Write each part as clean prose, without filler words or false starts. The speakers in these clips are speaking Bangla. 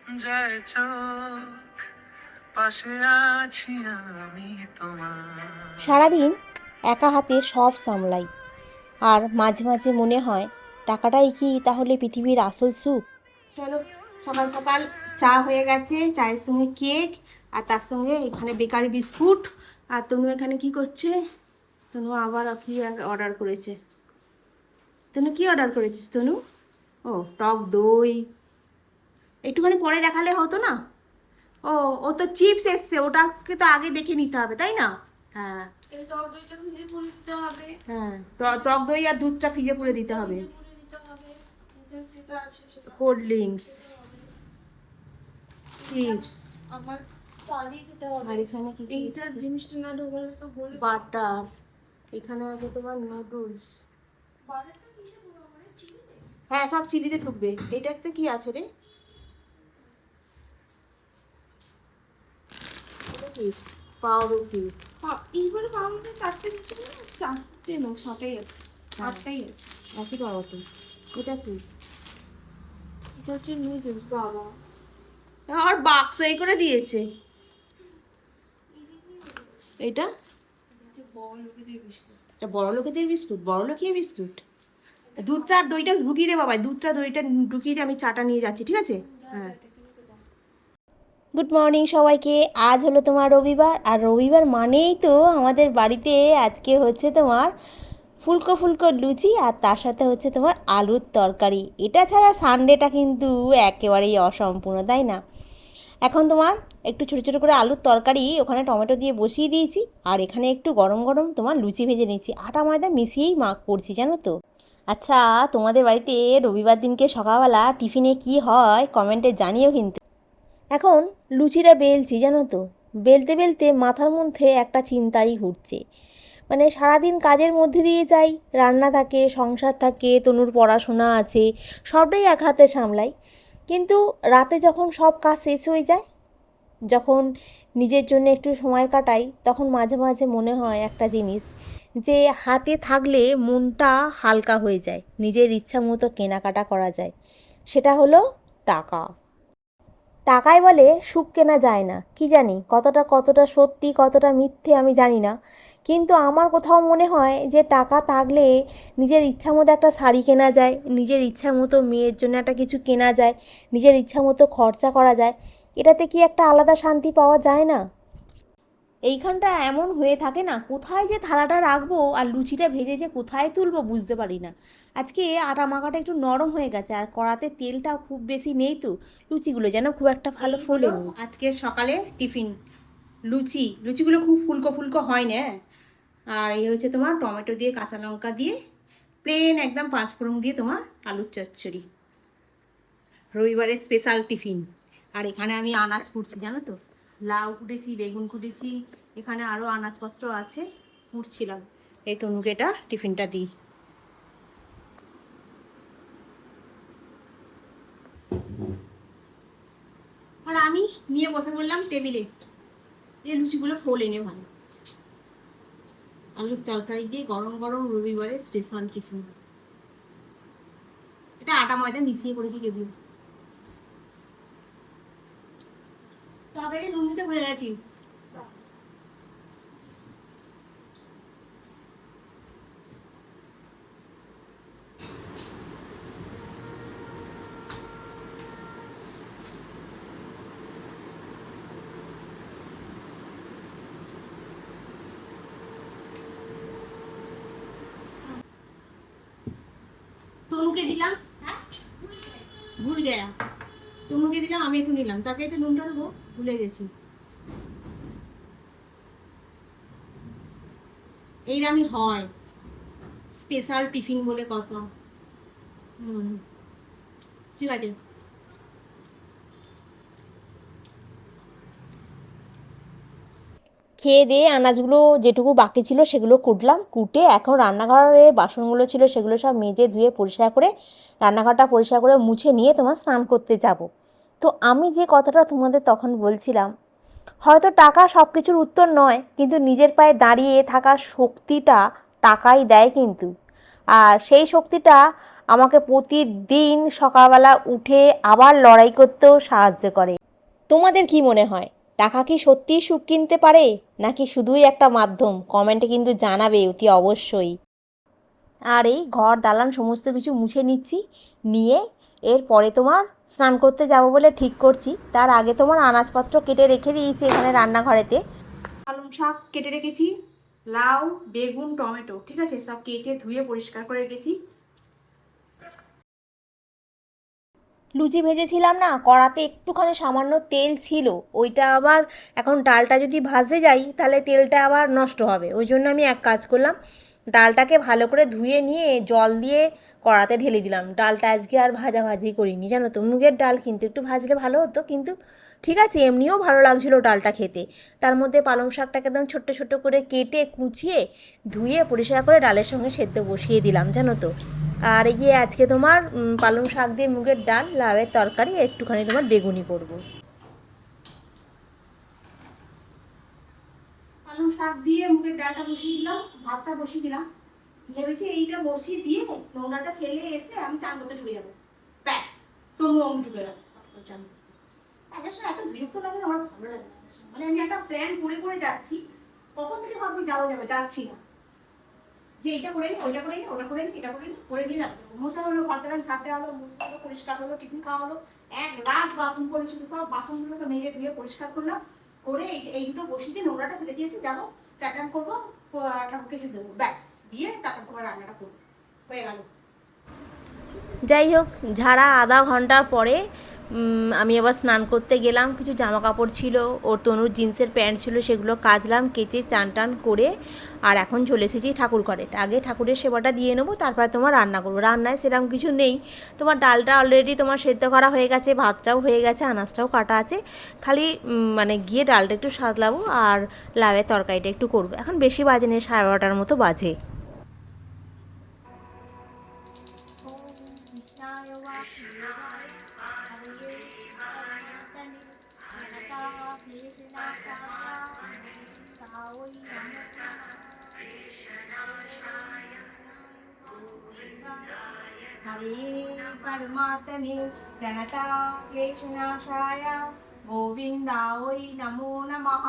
যায় চোখ, পাশে আছি আমি তোমার। সারাদিন একা হাতে সব সামলাই, আর মাঝে মাঝে মনে হয় টাকাটাই কি তাহলে পৃথিবীর আসল সুখ। চলো, সকাল সকাল চা হয়ে গেছে, চায়ের সঙ্গে কেক, আর তার সঙ্গে এখানে বেকারি বিস্কুট। আর তনু এখানে কি করছে? তনু আবার কি অর্ডার করেছে? তনু কি অর্ডার করেছিস তনু? ও, টক দই। একটুখানি পরে দেখালে হতো না? ও, ও তো চিপস এসছে, ওটাকে তো আগে দেখে নিতে হবে, তাই না? হ্যাঁ হ্যাঁ, টক দই আর দুধটা ফ্রিজে পুরে দিতে হবে। কোল্ড ড্রিঙ্কস, চিপস, আর এখানে কি জিনিসটা না ঢোকালে তো বাটার, এখানে আছে তোমার নুডলস। হ্যাঁ, সব চিলিতে ঢুকবে। এটাতে কি আছে রে? এটা কি? পাউরুটি। এইবারে পাউরুটি চারটে দিচ্ছে না, চারটে না ছটাই আছে, আটটাই আছে। একই পাউরুটি। এটা কি? এটা হচ্ছে নুডলস বাবা। আর বাক্স এই করে দিয়েছে। এটা বড় লোকেদের বিস্কুট। এটা বড় লোকেদের বিস্কুট, বড় লোকের বিস্কুট। দুধটা আর দইটা ঢুকিয়ে দে বাবা, দুধটা দইটা ঢুকিয়ে দে, আমি চাটা নিয়ে যাচ্ছি, ঠিক আছে? হ্যাঁ। গুড মর্নিং সবাইকে। আজ হলো তোমার রবিবার, আর রবিবার মানেই তো আমাদের বাড়িতে আজকে হচ্ছে তোমার ফুলকো ফুলকো লুচি, আর তার সাথে হচ্ছে তোমার আলুর তরকারি। এটা ছাড়া সানডেটা কিন্তু একেবারেই অসম্পূর্ণ, তাই না? এখন তোমার একটু ছোটো ছোটো করে আলুর তরকারি ওখানে টমেটো দিয়ে বসিয়ে দিয়েছি, আর এখানে একটু গরম গরম তোমার লুচি ভেজে নিয়েছি। আটা ময়দা মিশিয়েই করছি, জানো তো। আচ্ছা, তোমাদের বাড়িতে রবিবার দিনকে সকালবেলা টিফিনে কি হয় কমেন্টে জানিও কিন্তু। এখন লুচিটা বেলছি, জানো তো। বেলতে বেলতে মাথার মধ্যে একটা চিন্তাই ঘুরছে। মানে সারাদিন কাজের মধ্যে দিয়ে যাই, রান্না থাকে, সংসার থাকে, তনুর পড়াশোনা আছে, সবটাই এক হাতে সামলাই। কিন্তু রাতে যখন সব কাজ শেষ হয়ে যায়, যখন নিজের জন্য একটু সময় কাটাই, তখন মাঝে মাঝে মনে হয় একটা জিনিস, যে হাতে থাকলে মনটা হালকা হয়ে যায়, নিজের ইচ্ছা মতো কেনাকাটা করা যায়। সেটা হলো টাকা। টাকায় বলে সুখ কেনা যায় না, কি জানি কতটা কতটা সত্যি কতটা মিথ্যে আমি জানি না। কিন্তু আমার কোথাও মনে হয় যে টাকা থাকলে নিজের ইচ্ছা মতো একটা শাড়ি কেনা যায়, নিজের ইচ্ছা মতো মেয়ের জন্য একটা কিছু কেনা যায়, নিজের ইচ্ছা মতো খরচা করা যায়। এটাতে কি একটা আলাদা শান্তি পাওয়া যায় না? এইখানটা এমন হয়ে থাকে না, কোথায় যে থালাটা রাখবো আর লুচিটা ভেজে যে কোথায় তুলবো বুঝতে পারি না। আজকে আটা মাখাটা একটু নরম হয়ে গেছে, আর কড়াতে তেলটাও খুব বেশি নেই, তো লুচিগুলো যেন খুব একটা ভালো ফোলেনি। আজকে সকালে টিফিন লুচি, লুচিগুলো খুব ফুলকো ফুলকো হয় না। আর এই হচ্ছে তোমার টমেটো দিয়ে কাঁচা লঙ্কা দিয়ে প্লেন একদম পাঁচফোড়ন দিয়ে তোমার আলুর চচ্চড়ি, রবিবারের স্পেশাল টিফিন। আর এখানে আমি আনাজ কুটছি, জানো তো। লাউ কুটেছি, বেগুন কুটেছি, এখানে আরও আনাজপত্র আছে, কুটছিলাম। এই তনুকে এটা টিফিনটা দিই। আর আমি নিয়ে বসে পড়লাম টেবিলে, এই লুচিগুলো ফোলেনি ভালো। আলুর তরকারি দিয়ে গরম গরম রবিবারের স্পেশাল টিফিন। এটা আটা ময়দা মিশিয়ে করেছি যদিও, তবে নুন দিতে ভুলে গেছি। তনুকে দিলাম, হ্যাঁ ভুল গেয়া। তনুকে দিলাম, আমি একটু নিলাম, তাকে একটু নুনটা দেবো, ভুলে গেছি। এইরকমই হয়, স্পেশাল টিফিন বলে কথা। ঠিক আছে। খেয়ে দিয়ে আনাজগুলো যেটুকু বাকি ছিল সেগুলো কুটলাম, কুটে এখন রান্নাঘরে বাসনগুলো ছিল সেগুলো সব মেজে ধুয়ে পরিষ্কার করে, রান্নাঘরটা পরিষ্কার করে মুছে নিয়ে তোমার স্নান করতে যাব। তো আমি যে কথাটা তোমাদের তখন বলছিলাম, হয়তো টাকা সব কিছুর উত্তর নয়, কিন্তু নিজের পায়ে দাঁড়িয়ে থাকার শক্তিটা টাকাই দেয় কিন্তু। আর সেই শক্তিটা আমাকে প্রতিদিন সকালবেলা উঠে আবার লড়াই করতেও সাহায্য করে। তোমাদের কি মনে হয়, টাকা কি সত্যিই সুখ কিনতে পারে, নাকি শুধুই একটা মাধ্যম? কমেন্টে কিন্তু জানাবে অতি অবশ্যই। আর এই ঘর দালান সমস্ত কিছু মুছে নিচ্ছি, নিয়ে এরপরে তোমার স্নান করতে যাব বলে ঠিক করছি। তার আগে তোমার আনাজপত্র কেটে রেখে দিয়েছি এখানে রান্নাঘরেতে। পালং শাক কেটে রেখেছি, লাউ, বেগুন, টমেটো, ঠিক আছে, সব কেটে ধুয়ে পরিষ্কার করে রেখেছি। লুচি ভেজেছিলাম না, কড়াতে একটুখানি সামান্য তেল ছিল, ওইটা আবার এখন ডালটা যদি ভাজতে যাই তাহলে তেলটা আবার নষ্ট হবে। ওই জন্য আমি এক কাজ করলাম, ডালটাকে ভালো করে ধুয়ে নিয়ে জল দিয়ে কড়াতে ঢেলে দিলাম। ডালটা আজকে আর ভাজাভাজি করিনি, জানো তো, মুগের ডাল, কিন্তু একটু ভাজলে ভালো হতো, কিন্তু ঠিক আছে, এমনিও ভালো লাগছিলো ডালটা খেতে। তার মধ্যে পালং শাকটাকে একদম ছোট্ট ছোট্ট করে কেটে কুচিয়ে ধুয়ে পরিষ্কার করে ডালের সঙ্গে সেদ্ধ বসিয়ে দিলাম, জানো তো। আর এই যে আজকে তোমার পালং শাক দিয়ে মুগের ডাল, লাউয়ের তরকারি, একটুখানি তোমার বেগুনি করবো। পালং শাক দিয়ে মুগের ডালটা বসিয়ে দিলাম, ভাতটা বসিয়ে দিলাম। ভেবেছি এইটা বসিয়ে দিয়ে নোংরাটা ফেলে এসে আমি চান করতে ঢুকে যাবো, ব্যাস। তবুও আমি ঢুকে গেলাম চান করতে। আগের সময় এত বিরক্ত লাগে না, আমার ভালো লাগে না। মানে আমি একটা প্ল্যান করে করে যাচ্ছি, কখন থেকে ভাবছি যাবো যাবো, যাচ্ছি না। যে এইটা করে নি, ওইটা করে নি, ওটা করে নি, এটা করে নি, করে নিয়ে যাবো। মোছা হলো, পাল্টালাম, ঝাঁটতে হলো, মোছা হলো, পরিষ্কার হলো, টিফিন খাওয়া হলো, এক রাত বাসন করেছিল, সব বাসনগুলোকে মেজে ধুয়ে পরিষ্কার করলাম, করে এই দুটো বসিয়ে দিয়ে নোংরাটা ফেলে দিয়েছি, যাবো চাটান করবো, ঠাকুরকে খেতে দেবো, ব্যাস। দিয়ে তারপর তোমার রান্নাটা করবো, হয়ে গেল। যাই হোক, ঝাড়া আধা ঘন্টার পরে আমি আবার স্নান করতে গেলাম। কিছু জামা কাপড় ছিল, ওর তনুর জিন্সের প্যান্ট ছিল, সেগুলো কাচলাম, কেচে চান টান করে আর এখন চলে এসেছি ঠাকুর ঘরে। আগে ঠাকুরের সেবাটা দিয়ে নেবো, তারপরে তোমার রান্না করবো। রান্নায় সেরকম কিছু নেই, তোমার ডালটা অলরেডি তোমার সেদ্ধ করা হয়ে গেছে, ভাতটাও হয়ে গেছে, আনাজটাও কাটা আছে, খালি মানে গিয়ে ডালটা একটু সাজলাবো আর লাউয়ের তরকারিটা একটু করবো। এখন বেশি বাজে নেই, 12:30 মতো বাজে। हरे परमात्मने प्रणतक्लेशनाशाय गोविन्दाय नमो नमः।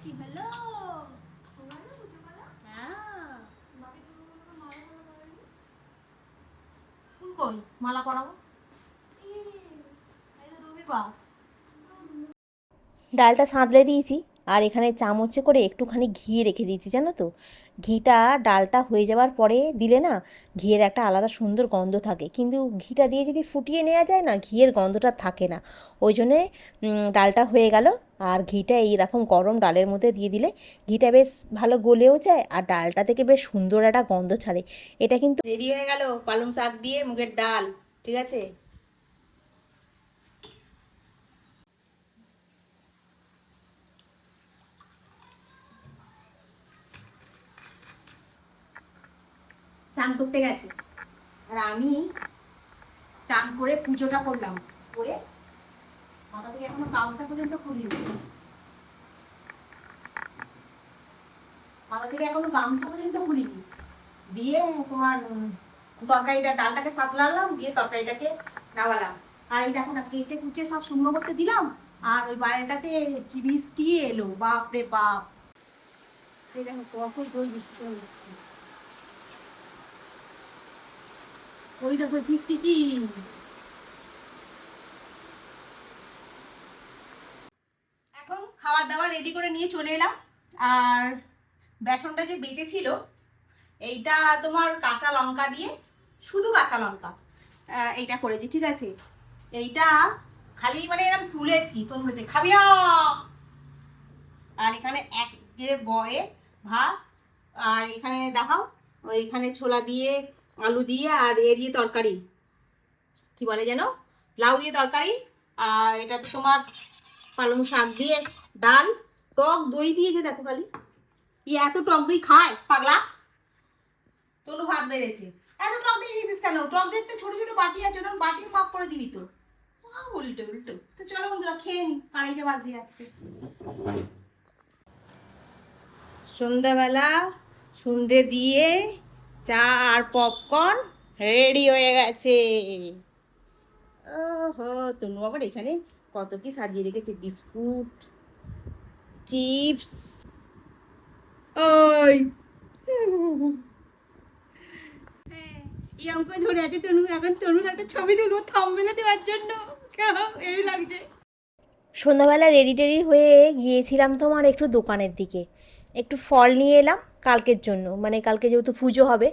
কি হলো? ফুল কই? মালা পরাবো। ডালটা সাঁতলে দিয়েছি, আর এখানে চামচে করে একটুখানি ঘি রেখে দিয়েছি, জানো তো। ঘিটা ডালটা হয়ে যাওয়ার পরে দিলে না, ঘিয়ের একটা আলাদা সুন্দর গন্ধ থাকে, কিন্তু ঘিটা দিয়ে যদি ফুটিয়ে নেওয়া যায় না, ঘিয়ের গন্ধটা থাকে না। ওই জন্যে ডালটা হয়ে গেল, আর ঘিটা এইরকম গরম ডালের মধ্যে দিয়ে দিলে ঘিটা বেশ ভালো গলেও যায়, আর ডালটা থেকে বেশ সুন্দর একটা গন্ধ ছাড়ে। এটা কিন্তু রেডি হয়ে গেল পালং শাক দিয়ে মুগের ডাল, ঠিক আছে। চান করতে গেছে, আর আমি চান করে পুজোটা করলাম, করে মাথা থেকে এখনো গামছা পর্যন্ত খুলিনি, মাথা থেকে এখনো গামছা পর্যন্ত খুলিনি। দিয়ে তোমার তরকারিটা, ডালটাকে সাতলালাম, দিয়ে তরকারিটাকে নামালাম। আর এই দেখো না, কেচে কুচে সব শুকনো করতে দিলাম, আর ওই বাইরেটাতে কি বৃষ্টি এলো, বাপ রে বাপ। এই দেখো কখন দই বৃষ্টি হচ্ছে, ওই দেখো টিকটিকি। এখন খাবার দাবার রেডি করে নিয়ে চলে এলাম। আর বেসনটা যে বেঁচেছিল, এইটা তোমার কাঁচা লঙ্কা দিয়ে, শুধু কাঁচা লঙ্কা এইটা করেছি, ঠিক আছে। এইটা খালি মানে এরকম তুলেছি, তোর হয়েছে খাবি না। আর এখানে এক বয়ে ভাত, আর এখানে দেখাও, ওইখানে ছোলা দিয়ে, আলু দিয়ে, আর এ দিয়ে তরকারি, কি বলে যেন, লাউ দিয়ে তরকারি, আর এটা তো তোমার পালং শাক দিয়ে ডাল, টক দই দিয়েছে দেখো খালি। এত টক দই খায় পাগলা? তনু ভাত বেড়েছে, এত টক দই দিয়েছিস কেন? টক দেখতে ছোট ছোট বাটি আছে, ওটা বাটির মাপ করে দিবি তো। উল্টো উল্টো। তো চলো বন্ধুরা খেয়ে নি, 2:30 বাজে যাচ্ছে। সন্ধ্যাবেলা সন্ধে দিয়ে চা আর পপকর্ন রেডি হয়ে গেছে। ওহো, তনু আবার এখানে কত কি সাজিয়ে রেখেছে, বিস্কুট, চিপস। ওই ইয়াম করে ধরে আছে তনু। এখন তনুর একটা ছবি তুলবো থাম্বনেলে দেওয়ার জন্য, এই লাগছে। সন্ধ্যাবেলা রেডি টেডি হয়ে গিয়েছিলাম তোমার একটু দোকানের দিকে, একটু ফল নিয়ে এলাম কালকের জন্য, মানে কালকে যেহেতু পুজো হবে।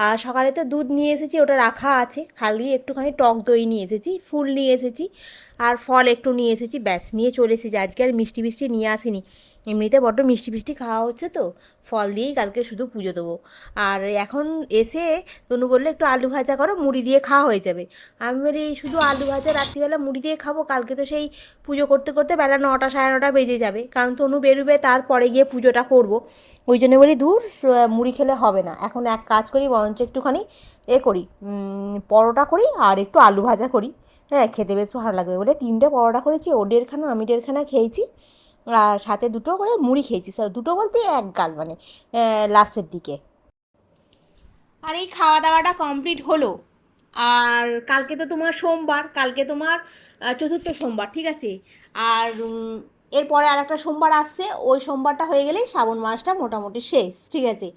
আর সকালে তো দুধ নিয়ে এসেছি, ওটা রাখা আছে, খালি একটুখানি টক দই নিয়ে এসেছি, ফুল নিয়ে এসেছি, আর ফল একটু নিয়ে এসেছি, ব্যাস নিয়ে চলে এসেছি। আজকে আর মিষ্টি মিষ্টি নিয়ে আসিনি, এমনিতে বড্ড মিষ্টি মিষ্টি খাওয়া হচ্ছে তো, ফল দিয়েই কালকে শুধু পুজো দেবো। আর এখন এসে তনু বললো একটু আলু ভাজা করো, মুড়ি দিয়ে খাওয়া হয়ে যাবে। আমি বলি শুধু আলু ভাজা রাত্রিবেলা মুড়ি দিয়ে খাবো? কালকে তো সেই পুজো করতে করতে বেলা 9টা 9:30 বেজে যাবে, কারণ তনু বেরোবে, তারপরে গিয়ে পুজোটা করবো। ওই জন্য বলি দূর, মুড়ি খেলে হবে না, এখন এক কাজ করি, বরঞ্চ একটুখানি করি, পরোটা করি আর একটু আলু ভাজা করি। হ্যাঁ, খেতে বেশ ভালো লাগবে বলে 3টে পরোটা করেছি, ও 1.5খানা আমি 1.5খানা খেয়েছি, আর সাথে 2টো করে মুড়ি খেয়েছি, দুটো বলতে এক গাল, মানে লাস্টের দিকে। আর এই খাওয়া দাওয়াটা কমপ্লিট হলো। আর কালকে তো তোমার সোমবার, কালকে তোমার চতুর্থ সোমবার, ঠিক আছে। আর এরপরে আর একটা সোমবার আসছে, ওই সোমবারটা হয়ে গেলেই শ্রাবণ মাসটা মোটামুটি শেষ, ঠিক আছে।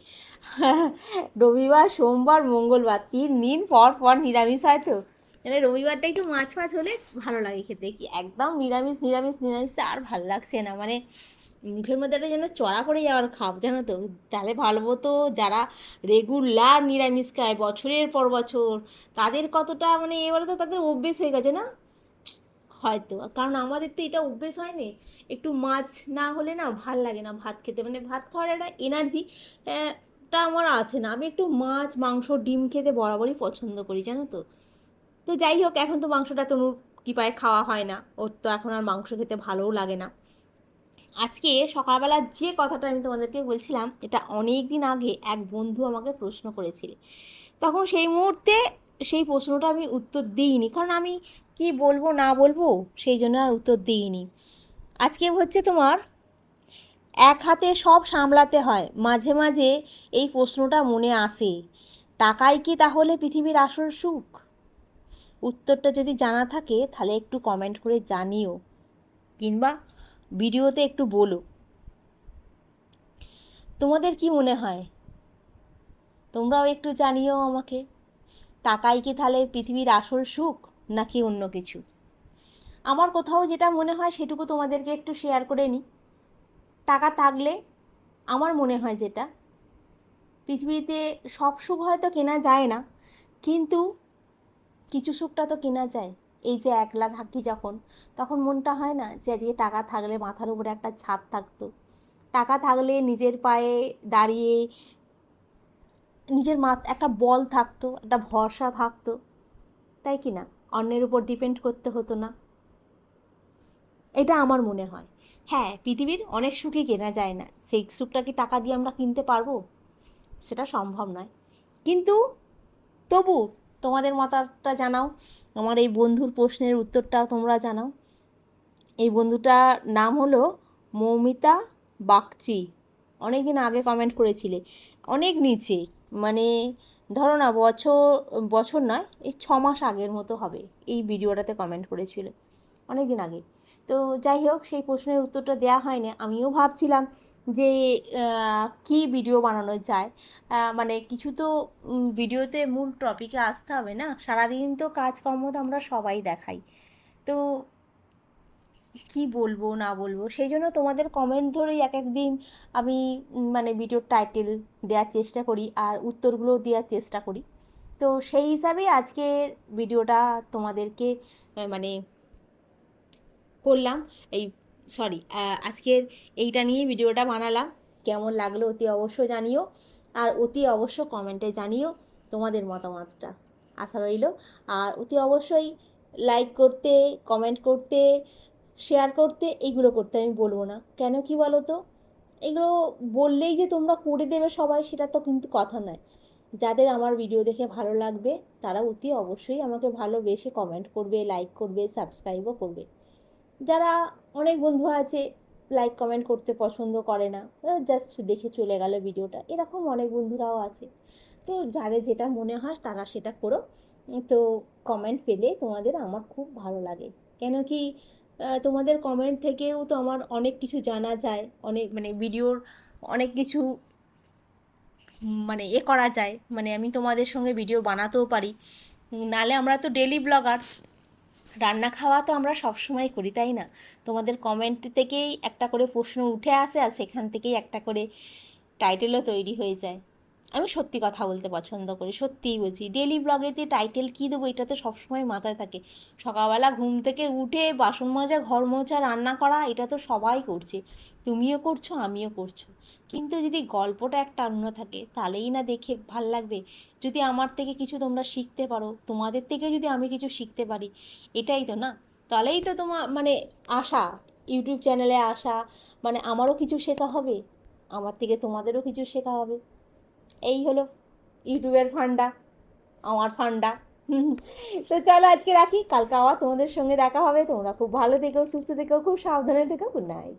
রবিবার, সোমবার, মঙ্গলবার 3 দিন পর পর নিরামিষ হয় তো, মানে রবিবারটা একটু মাছ ফাছ হলে ভালো লাগে খেতে, কি একদম নিরামিষ নিরামিষ নিরামিষ আর ভালো লাগছে না, মানে মুখের মধ্যে একটা যেন চড়া পড়ে যাওয়ার খাপ, জানো তো। তাহলে ভালো তো যারা রেগুলার নিরামিষ খায় বছরের পর বছর, তাদের কতটা মানে এবারে তো তাদের অভ্যেস হয়ে গেছে না হয়তো, কারণ আমাদের তো এটা অভ্যেস হয়নি। একটু মাছ না হলে না ভাল লাগে না ভাত খেতে, মানে ভাত খাওয়ার একটা এনার্জি টা আমার আসে না। আমি একটু মাছ মাংস ডিম খেতে বরাবরই পছন্দ করি, জানো তো। তো যাই হোক, এখন তো মাংসটা তনুর কৃপায় খাওয়া হয় না, ওর তো এখন আর মাংস খেতে ভালোও লাগে না। আজকে সকালবেলা যে কথাটা আমি তোমাদেরকে বলছিলাম, এটা অনেক দিন আগে এক বন্ধু আমাকে প্রশ্ন করেছিল, তখন সেই মুহূর্তে সেই প্রশ্নটা আমি উত্তর দিইনি, কারণ আমি কি বলবো না বলবো সেই জন্য আর উত্তর দিইনি। আজকে হচ্ছে তোমার এক হাতে সব সামলাতে হয়, মাঝে মাঝে এই প্রশ্নটা মনে আসে, টাকাই কি তাহলে পৃথিবীর আসল সুখ? উত্তরটা যদি জানা থাকে তাহলে একটু কমেন্ট করে জানিও, কিংবা ভিডিওতে একটু বলো তোমাদের কি মনে হয়, তোমরাও একটু জানিও আমাকে। টাকাই কি তাহলে পৃথিবীর আসল সুখ, নাকি অন্য কিছু? আমার কোথাও যেটা মনে হয় সেটুকু তোমাদেরকে একটু শেয়ার করে নিই। টাকা থাকলে আমার মনে হয় যেটা, পৃথিবীতে সব সুখ হয়তো কেনা যায় না, কিন্তু কিছু সুখটা তো কেনা যায়। এই যে একলা থাকি যখন, তখন মনটা হয় না যে আজকে টাকা থাকলে মাথার উপরে একটা ছাদ থাকতো, টাকা থাকলে নিজের পায়ে দাঁড়িয়ে নিজের একটা বল থাকতো, একটা ভরসা থাকতো, তাই কি না? অন্যের উপর ডিপেন্ড করতে হতো না। এটা আমার মনে হয়। হ্যাঁ, পৃথিবীর অনেক সুখই কেনা যায় না, সেই সুখটা কি টাকা দিয়ে আমরা কিনতে পারবো? সেটা সম্ভব নয়। কিন্তু তবু তোমাদের মতামতটা জানাও, আমার এই বন্ধুর প্রশ্নের উত্তরটাও তোমরা জানাও। এই বন্ধুটার নাম হলো মৌমিতা বাগচি। অনেক দিন আগে কমেন্ট করেছিলে, অনেক নিচে, মানে ধরো না বছর বছর নয়, এই 6 মাস আগের মতো হবে এই ভিডিওটাতে কমেন্ট করেছিল, অনেক দিন আগে। তো যাই হোক, সেই প্রশ্নের উত্তরটা দেওয়া হয়নি। আমিও ভাবছিলাম যে কি ভিডিও বানানো যায়, মানে কিছু তো ভিডিওতে মূল টপিকে আসতে হবে না, সারাদিন তো কাজকর্ম তো আমরা সবাই দেখাই, তো কি বলবো না বলবো, সেই জন্য তোমাদের কমেন্ট ধরেই এক এক দিন আমি মানে ভিডিওর টাইটেল দেওয়ার চেষ্টা করি আর উত্তরগুলো দেওয়ার চেষ্টা করি। তো সেই হিসাবেই আজকে ভিডিওটা তোমাদেরকে মানে করলাম, এই সরি, আজকের এইটা নিয়েই ভিডিওটা বানালাম। কেমন লাগলো অতি অবশ্য জানিও, আর অতি অবশ্য কমেন্টে জানিও তোমাদের মতামতটা, আশা রইল। আর অতি অবশ্যই লাইক করতে, কমেন্ট করতে, শেয়ার করতে, এইগুলো করতে আমি বলবো না। কেন কি বলো তো, এগুলো বললেই যে তোমরা করে দেবে সবাই, সেটা তো কিন্তু কথা নয়। যাদের আমার ভিডিও দেখে ভালো লাগবে তারা অতি অবশ্যই আমাকে ভালোবেসে কমেন্ট করবে, লাইক করবে, সাবস্ক্রাইবও করবে। যারা, অনেক বন্ধু আছে লাইক কমেন্ট করতে পছন্দ করে না, জাস্ট দেখে চলে গেল ভিডিওটা, এরকম অনেক বন্ধুরাও আছে। তো যাদের যেটা মনে হয় তারা সেটা করো। তো কমেন্ট পেলে তোমাদের আমার খুব ভালো লাগে। কেন কি তোমাদের কমেন্ট থেকেও তো আমার অনেক কিছু জানা যায়, অনেক মানে ভিডিওর অনেক কিছু মানে করা যায়, মানে আমি তোমাদের সঙ্গে ভিডিও বানাতেও পারি। নালে আমরা তো ডেলি ব্লগার, রান্না খাওয়া তো আমরা সবসময় করি, তাই না? তোমাদের কমেন্ট থেকেই একটা করে প্রশ্ন উঠে আসে, আর সেখান থেকেই একটা করে টাইটেলও তৈরি হয়ে যায়। আমি সত্যি কথা বলতে পছন্দ করি, সত্যিই বলছি। ডেলি ব্লগেতে টাইটেল কী দেবো এটা তো সবসময় মাথায় থাকে। সকালবেলা ঘুম থেকে উঠে বাসন মাজা, ঘর মোছা, রান্না করা, এটা তো সবাই করছে, তুমিও করছো, আমিও করছো। কিন্তু যদি গল্পটা একটা অন্য থাকে তাহলেই না দেখে ভাল লাগবে। যদি আমার থেকে কিছু তোমরা শিখতে পারো, তোমাদের থেকে যদি আমি কিছু শিখতে পারি, এটাই তো না? তাহলেই তো তোমার মানে আশা, ইউটিউব চ্যানেলে আসা মানে আমারও কিছু শেখা হবে, আমার থেকে তোমাদেরও কিছু শেখা হবে। এই হলো ইউটিউবের ফান্ডা, আমার ফান্ডা। তো চলো আজকে রাখি, কালকে আবার তোমাদের সঙ্গে দেখা হবে। তোমরা খুব ভালো থেকো, সুস্থ থেকো, খুব সাবধানে থেকো। Good night.